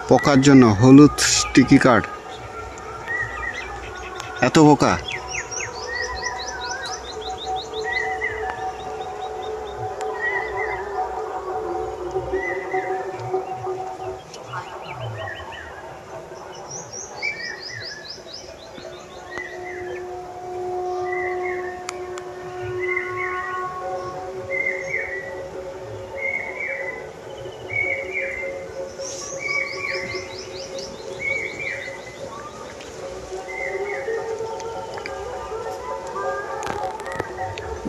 পোকার জন্য হলুদ স্টিকি কার্ড, এত পোকা।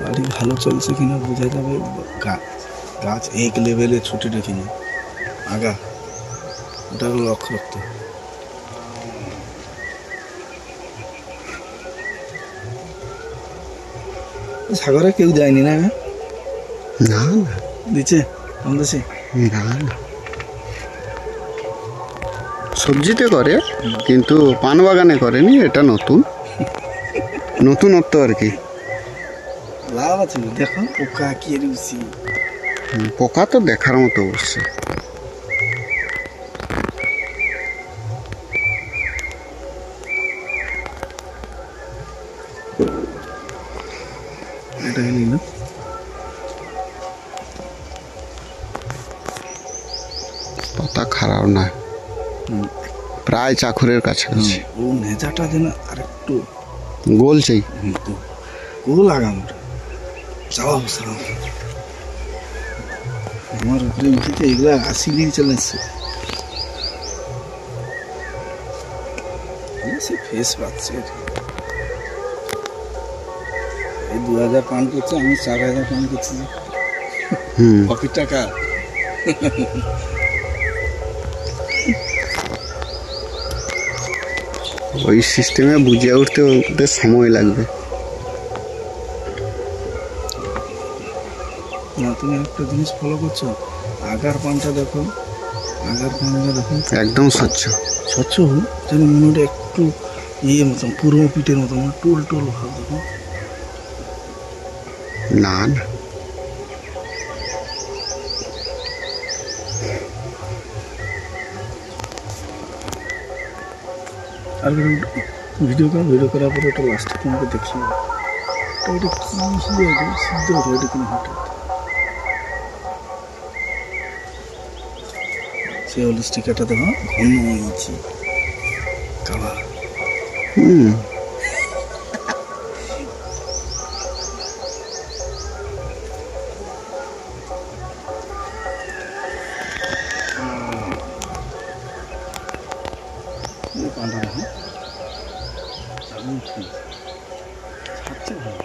গাড়ি ভালো চলছে কিনা বোঝা যাবে গাছ এক লেভেলে ছুটে কিনা আগা, ওটা লক্ষ্য রাখতে। সাগরে কেউ যায়নি না? না না দিচ্ছে দেশে না না, সবজিতে করে কিন্তু পান বাগানে করেনি, এটা নতুনত্ব আর কি। লাভ আছে দেখো, পোকা কি রুচি। পোকা তো দেখার মতো অবশ্য। এটা নিল পাতা খারাপ না, প্রায় চাকুরের কাছাকাছি। ও নেজাটা যেন আরেকটু গোল চাই, গোল আগাম যাওয়া সালাম। আমার উপরে উঠেছে এগুলা আসিলি চলে এসছে, ফেস পাচ্ছে। এই 2000 পান করছে, আমি 4000 পান করছি। কপির টাকা ওই সিস্টেমে বুঝে উঠতে ওদের সময় লাগবে। না তুমি একটা জিনিস ফলো করছো, আগার পানটা দেখো, আগার পানটা দেখো একদম স্বচ্ছ যেন মনে হয় একটু ইয়ে মতন, পুরো পিঠের মতো টোল টোল ভাব দেখো। না না, আর ভিডিও করার পরে ওটা লাস্টে তোমাকে দেখি ওটা কি সিদ্ধ হলো, এটা কোনো হঠাৎ সে হলো স্টিকারটা দেখো ঘন হয়েছে কালার। পান্ডা দেখো ছাড়ছে ভালো।